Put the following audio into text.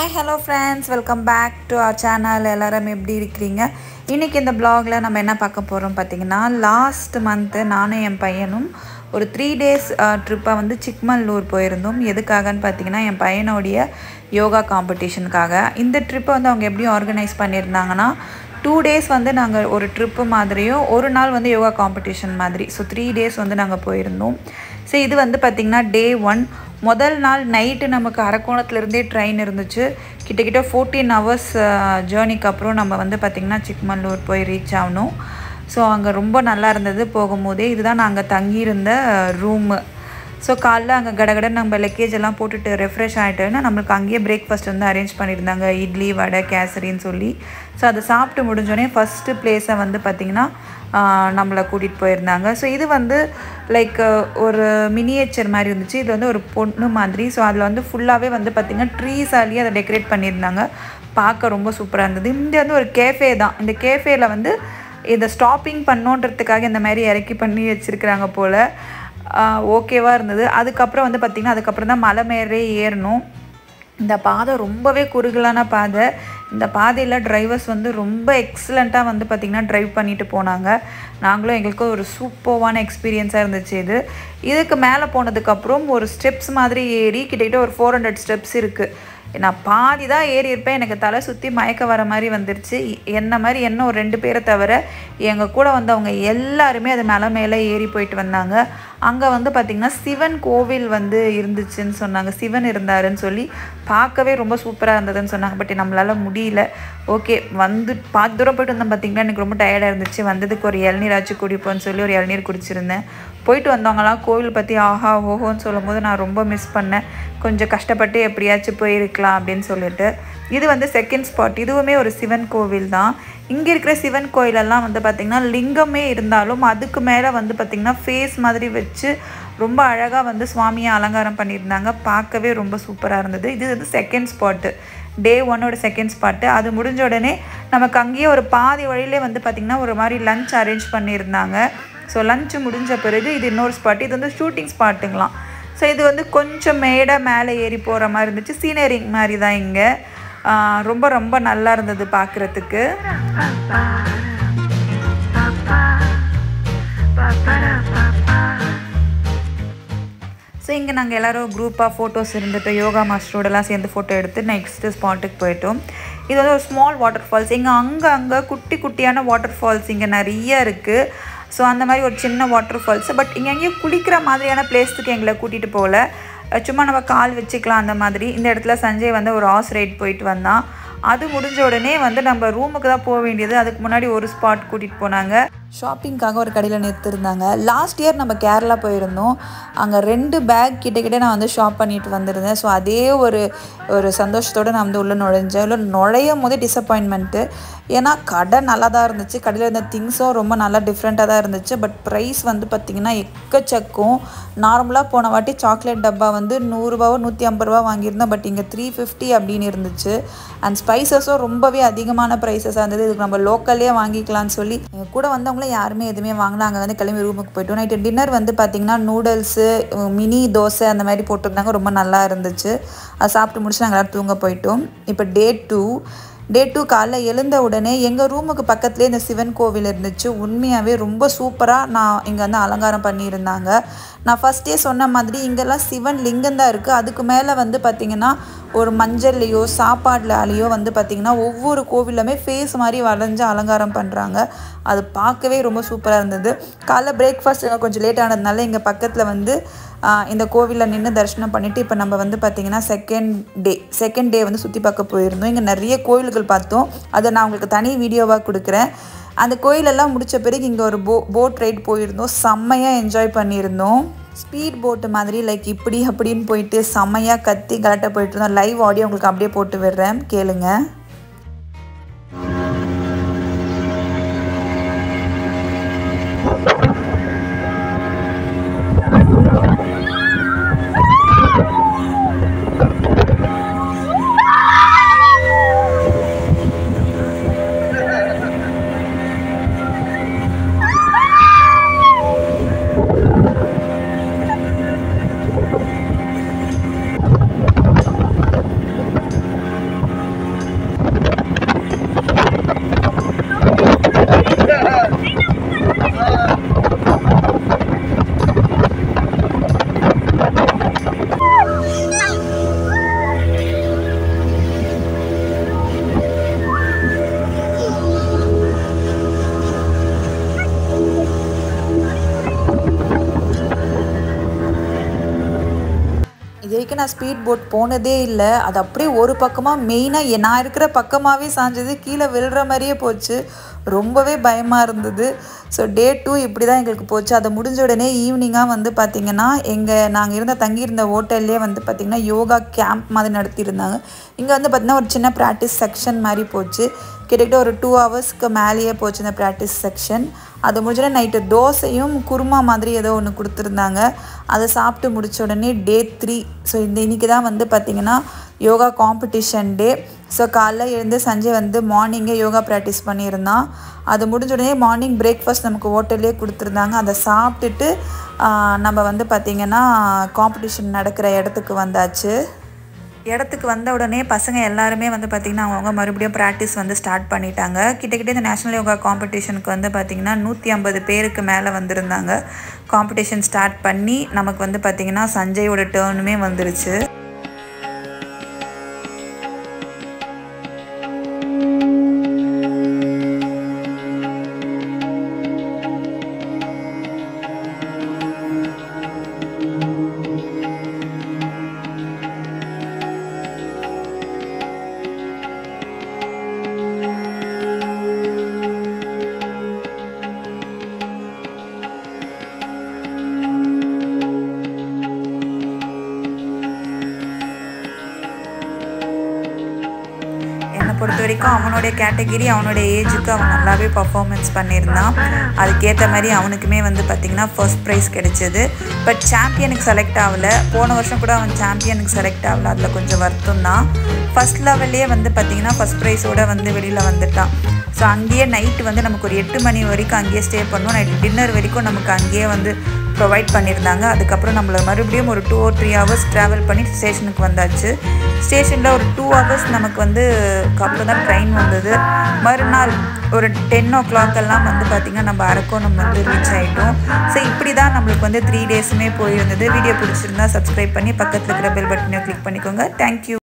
Hi, hello friends, welcome back to our channel. எல்லாரும் எப்படி இருக்கீங்க? இன்னைக்கு இந்த vlogல நம்ம என்ன பார்க்க போறோம் பாத்தீங்கன்னா லாஸ்ட் மந்த் நானும் என் பையனும் ஒரு 3 days ட்ரிப்பா வந்து சிக்மங்களூர் போயிருந்தோம். எதுக்காகன்னு பாத்தீங்கன்னா என் பையனோட யோகா காம்படிஷனுக்காக. இந்த ட்ரிப்பை வந்து அவங்க எப்படி ஆர்கனைஸ் பண்ணிருந்தாங்கன்னா 2 days வந்து நாங்க ஒரு ட்ரிப் மாதிரியும் ஒரு நாள் வந்து யோகா காம்படிஷன் மாதிரி. சோ 3 days வந்து நாங்க போயிருந்தோம். சோ இது வந்து பாத்தீங்கன்னா டே 1 முதல் நாள் நைட் நமக்கு அரக்கோணத்துல இருந்தே ட்ரெயின் இருந்துச்சு. கிட்டக்கிட்ட 14 hours ஜர்னிக்கு அப்புறம் நம்ம வந்து பாத்தீங்கன்னா சிக்மங்களூர் போய் ரீச் ஆகணும். சோ அங்க ரொம்ப நல்லா இருந்தது போகும்போதே. இதுதான் நாங்க தங்கி இருந்த ரூம். சோ காலைல அங்க கடகட நம்ம லக்கேஜ் எல்லாம் போட்டுட்டு ரெஃப்ரெஷ் ஆயிட்டேன்னா நமக்கு அங்கேயே பிரேக்ஃபாஸ்ட் வந்து அரேஞ்ச் பண்ணிருந்தாங்க. இட்லி வடை கேசரின்னு சொல்லி. சோ அதை சாப்பிட்டு முடிஞ்சோடனே ஃபர்ஸ்ட் பிளேஸை வந்து பாத்தீங்கன்னா நம்மளை கூட்டிட்டு போயிருந்தாங்க. ஸோ இது வந்து லைக் ஒரு மினியேச்சர் மாதிரி இருந்துச்சு. இது வந்து ஒரு பொண்ணு மாதிரி. ஸோ அதில் வந்து ஃபுல்லாகவே வந்து பார்த்திங்கன்னா ட்ரீஸாலேயே அதை டெக்கரேட் பண்ணியிருந்தாங்க. பார்க்க ரொம்ப சூப்பராக இருந்தது. இந்த வந்து ஒரு கேஃபே தான். இந்த கேஃபேல வந்து இதை ஸ்டாப்பிங் பண்ணோன்றதுக்காக இந்த மாதிரி இறக்கி பண்ணி வச்சுருக்குறாங்க போல். ஓகேவாக இருந்தது. அதுக்கப்புறம் வந்து பார்த்திங்கன்னா அதுக்கப்புறம் தான் மலை மேலே ஏறணும். இந்த பாதை ரொம்பவே குறுகலான பாதை. இந்த பாதையில் டிரைவர்ஸ் வந்து ரொம்ப எக்ஸலண்ட்டாக வந்து பார்த்திங்கன்னா ட்ரைவ் பண்ணிட்டு போனாங்க. நாங்களும் எங்களுக்கு ஒரு சூப்பர்வான எக்ஸ்பீரியன்ஸாக இருந்துச்சு இது. இதுக்கு மேலே போனதுக்கப்புறம் ஒரு ஸ்டெப்ஸ் மாதிரி ஏறி கிட்டக்கிட்ட ஒரு 400 ஸ்டெப்ஸ் இருக்குது. நான் பாதி தான் ஏறி இருப்பேன். எனக்கு தலை சுற்றி மயக்க வர மாதிரி வந்துருச்சு. என்ன மாதிரி என்ன ஒரு 2 பேரை தவிர எங்கள் கூட வந்தவங்க எல்லாருமே அது மேலே ஏறி போயிட்டு வந்தாங்க. அங்கே வந்து பார்த்திங்கன்னா சிவன் கோவில் வந்து இருந்துச்சுன்னு சொன்னாங்க. சிவன் இருந்தாருன்னு சொல்லி பார்க்கவே ரொம்ப சூப்பராக இருந்ததுன்னு சொன்னாங்க. பட் நம்மளால் முடியல. ஓகே வந்து பாதி தூரம் போய்ட்டு வந்தோம். பார்த்திங்கன்னா எனக்கு ரொம்ப டயர்டாக இருந்துச்சு. வந்ததுக்கு ஒரு இளநீராச்சு குடிப்போன்னு சொல்லி ஒரு இளநீர் குடிச்சிருந்தேன். போயிட்டு வந்தவங்களாம் கோவில் பற்றி ஆஹா ஓஹோன்னு சொல்லும் போது நான் ரொம்ப மிஸ் பண்ணேன். கொஞ்சம் கஷ்டப்பட்டு எப்படியாச்சும் போயிருக்கலாம் அப்படின்னு சொல்லிட்டு. இது வந்து செகண்ட் ஸ்பாட். இதுவுமே ஒரு சிவன் கோவில் தான். இங்கே இருக்கிற சிவன் கோயிலெல்லாம் வந்து பார்த்திங்கன்னா லிங்கமே இருந்தாலும் அதுக்கு மேலே வந்து பார்த்திங்கன்னா ஃபேஸ் மாதிரி வச்சு ரொம்ப அழகாக வந்து சுவாமியை அலங்காரம் பண்ணியிருந்தாங்க. பார்க்கவே ரொம்ப சூப்பராக இருந்தது. இது வந்து செகண்ட் ஸ்பாட்டு. டே 1ஓட செகண்ட் ஸ்பாட்டு. அது முடிஞ்ச உடனே நமக்கு அங்கேயே ஒரு பாதி வழியிலே வந்து பார்த்திங்கன்னா ஒரு மாதிரி லஞ்ச் அரேஞ்ச் பண்ணியிருந்தாங்க. ஸோ லஞ்சு முடிஞ்ச பிறகு இது இன்னொரு ஸ்பாட். இது வந்து ஷூட்டிங் ஸ்பாட்டுங்களாம். ஸோ இது வந்து கொஞ்சம் மேலே ஏறி போகிற மாதிரி இருந்துச்சு. சீனரிங் மாதிரி தான் இங்கே. ரொம்ப ரொம்ப நல்லா இருந்தது பார்க்குறதுக்கு. ஸோ இங்கே நாங்கள் எல்லோரும் குரூப்பாக ஃபோட்டோஸ் இருந்துட்டு யோகா மாஸ்டரோடலாம் சேர்ந்து ஃபோட்டோ எடுத்து நெக்ஸ்ட்டு ஸ்பாட்டுக்கு போயிட்டோம். இது வந்து ஒரு ஸ்மால் வாட்டர் ஃபால்ஸ். இங்கே அங்கே குட்டி குட்டியான வாட்டர் ஃபால்ஸ் இங்கே நிறைய இருக்குது. ஸோ அந்த மாதிரி ஒரு சின்ன வாட்டர் ஃபால்ஸ். பட் இங்கே எங்கேயும் குளிக்கிற மாதிரியான பிளேஸுக்கு எங்களை கூட்டிகிட்டு போகல. சும்மா நம்ம கால் வச்சுக்கலாம் அந்த மாதிரி. இந்த இடத்துல சஞ்சய் வந்து ஒரு ஹார்ஸ் ரைட் போயிட்டு வந்தான். அது முடிஞ்ச உடனே வந்து நம்ம ரூமுக்கு தான் போக வேண்டியது. அதுக்கு முன்னாடி ஒரு ஸ்பாட் கூட்டிகிட்டு போனாங்க. ஷாப்பிங்காக ஒரு கடையில் நிறுத்திருந்தாங்க. லாஸ்ட் இயர் நம்ம கேரளா போயிருந்தோம். அங்கே 2 பேக் கிட்டக்கிட்ட நான் வந்து ஷாப் பண்ணிட்டு வந்திருந்தேன். ஸோ அதே ஒரு சந்தோஷத்தோடு நான் வந்து உள்ளே நுழைஞ்சேன். உள்ள நுழையும் போதே டிசப்பாயின்மெண்ட்டு. ஏன்னா கடை நல்லா தான் இருந்துச்சு. கடையில் இருந்த திங்ஸும் ரொம்ப நல்லா டிஃப்ரெண்ட்டாக தான் இருந்துச்சு. பட் ப்ரைஸ் வந்து பார்த்திங்கன்னா எக்கச்சக்கம். நார்மலாக போன வாட்டி சாக்லேட் டப்பா வந்து 100 ரூபாவோ 150 ரூபா வாங்கியிருந்தேன். பட் இங்கே 350 அப்படின்னு இருந்துச்சு. அண்ட் ஸ்பைசஸும் ரொம்பவே அதிகமான ப்ரைஸஸாக இருந்தது. இதுக்கு நம்ம லோக்கல்லே வாங்கிக்கலாம்னு சொல்லி கூட வந்தவங்களும் யாருமே எதுவுமே வாங்கினா அங்கே வந்து கிளம்பி ரூமுக்கு போய்ட்டோம். நைட்டு டின்னர் வந்து பார்த்திங்கன்னா நூடுல்ஸு மினி தோசை அந்த மாதிரி போட்டிருந்தாங்க. ரொம்ப நல்லா இருந்துச்சு. அதை சாப்பிட்டு முடிச்சு நாங்கள் எல்லோரும் தூங்க போயிட்டோம். இப்போ டே 2 காலைல எழுந்த உடனே எங்கள் ரூமுக்கு பக்கத்துலேயே இந்த சிவன் கோவில் இருந்துச்சு. உண்மையாகவே ரொம்ப சூப்பராக இங்கே வந்து அலங்காரம் பண்ணியிருந்தாங்க. நான் ஃபஸ்ட்டே சொன்ன மாதிரி இங்கெல்லாம் சிவன் லிங்கம் தான் இருக்குது. அதுக்கு மேலே வந்து பார்த்திங்கன்னா ஒரு மஞ்சள்லேயோ சாப்பாடுலையோ வந்து பார்த்திங்கன்னா ஒவ்வொரு கோவிலுமே ஃபேஸ் மாதிரி வளைஞ்சு அலங்காரம் பண்ணுறாங்க. அது பார்க்கவே ரொம்ப சூப்பராக இருந்தது. காலைல பிரேக்ஃபாஸ்ட் கொஞ்சம் லேட் ஆனதுனால இங்கே பக்கத்தில் வந்து இந்த கோவிலில் நின்று தரிசனம் பண்ணிவிட்டு இப்போ நம்ம வந்து பார்த்திங்கன்னா செகண்ட் டே வந்து சுற்றி பார்க்க போயிருந்தோம். இங்கே நிறைய கோவில்கள் பார்த்தோம். அதை நான் உங்களுக்கு தனி வீடியோவாக கொடுக்குறேன். அந்த கோயிலெல்லாம் முடித்த பிறகு இங்கே ஒரு போட் ரைட் போயிருந்தோம். செம்மையாக என்ஜாய் பண்ணியிருந்தோம். ஸ்பீட் போட்டு மாதிரி லைக் இப்படி அப்படின்னு போயிட்டு செம்மையாக கத்தி கலட்ட போயிட்டு இருந்தோம். லைவ் ஆடியோ உங்களுக்கு அப்படியே போட்டு விடுறேன், கேளுங்க. நான் ஸ்பீட் போட் போனதே இல்லை. அது அப்படியே ஒரு பக்கமாக மெயினாக நான் இருக்கிற பக்கமாகவே சாஞ்சது, கீழே விழுற மாதிரியே போச்சு. ரொம்பவே பயமாக இருந்தது. ஸோ டே 2 இப்படி தான் எங்களுக்கு போச்சு. அதை முடிஞ்ச உடனே ஈவினிங்காக வந்து பார்த்திங்கன்னா நாங்கள் தங்கியிருந்த ஹோட்டல்லே வந்து பார்த்திங்கன்னா யோகா கேம்ப் மாதிரி நடத்தியிருந்தாங்க. இங்கே வந்து பார்த்திங்கன்னா ஒரு சின்ன ப்ராக்டிஸ் செக்ஷன் மாதிரி போச்சு. கிட்டத்தட்ட ஒரு 2 ஹவர்ஸ்க்கு மேலேயே போச்சு இந்த ப்ராக்டிஸ் செக்ஷன். அது முடிஞ்சோடனே நைட்டு தோசையும் குருமா மாதிரி ஏதோ ஒன்று கொடுத்துருந்தாங்க. அதை சாப்பிட்டு முடிச்ச உடனே டே 3. ஸோ இன்றைக்கி தான் வந்து பார்த்திங்கன்னா யோகா காம்படிஷன் டே. ஸோ காலைல எழுந்து சஞ்சய் வந்து மார்னிங்கே யோகா ப்ராக்டிஸ் பண்ணியிருந்தான். அது முடிஞ்ச உடனே மார்னிங் பிரேக்ஃபாஸ்ட் நமக்கு ஹோட்டல்லே கொடுத்துருந்தாங்க. அதை சாப்பிட்டுட்டு நம்ம வந்து பார்த்திங்கன்னா காம்படிஷன் நடக்கிற இடத்துக்கு வந்தாச்சு. இடத்துக்கு வந்த உடனே பசங்க எல்லாருமே வந்து பார்த்திங்கன்னா அவங்க மறுபடியும் ப்ராக்டிஸ் வந்து ஸ்டார்ட் பண்ணிட்டாங்க. கிட்டக்கிட்ட இந்த நேஷ்னல் யோகா காம்படிஷனுக்கு வந்து பார்த்திங்கன்னா 150 பேருக்கு மேலே வந்திருந்தாங்க. காம்படிஷன் ஸ்டார்ட் பண்ணி நமக்கு வந்து பார்த்திங்கன்னா சஞ்சயோட டேர்னுமே வந்துருச்சு. பொறுத்த வரைக்கும் அவனுடைய கேட்டகிரி அவனுடைய ஏஜுக்கு அவன் நல்லாவே பர்ஃபார்மன்ஸ் பண்ணியிருந்தான். அதுக்கேற்ற மாதிரி அவனுக்குமே வந்து பார்த்திங்கன்னா ஃபர்ஸ்ட் ப்ரைஸ் கிடைச்சிது. பட் சாம்பியனுக்கு செலக்ட் ஆகலை. போன வருஷம் கூட அவன் சாம்பியனுக்கு செலக்ட் ஆகலை. அதில் கொஞ்சம் வருத்தம் தான். ஃபஸ்ட் லெவல்லே வந்து பார்த்திங்கன்னா ஃபஸ்ட் ப்ரைஸோடு வந்து வெளியில் வந்துட்டான். ஸோ அங்கேயே நைட்டு வந்து நமக்கு ஒரு 8 மணி வரைக்கும் அங்கேயே ஸ்டே பண்ணோம். நைட்டு டின்னர் வரைக்கும் நமக்கு அங்கேயே வந்து ப்ரொவைட் பண்ணியிருந்தாங்க. அதுக்கப்புறம் நம்மளை மறுபடியும் ஒரு 2 or 3 ஹவர்ஸ் ட்ராவல் பண்ணி ஸ்டேஷனுக்கு வந்தாச்சு. ஸ்டேஷனில் ஒரு 2 ஹவர்ஸ் நமக்கு வந்து அப்புறம் தான் ட்ரெயின் வந்தது. மறுநாள் ஒரு 10 o'clock எல்லாம் வந்து பார்த்திங்கன்னா நம்ம அரக்கோணம் வந்து ரீச் ஆகிட்டோம். ஸோ இப்படி தான் நம்மளுக்கு வந்து 3 டேஸுமே போயிருந்தது. வீடியோ பிடிச்சிருந்தா சப்ஸ்கிரைப் பண்ணி பக்கத்தில் இருக்கிற பெல் பட்டனை கிளிக் பண்ணிக்கோங்க. தேங்க்யூ.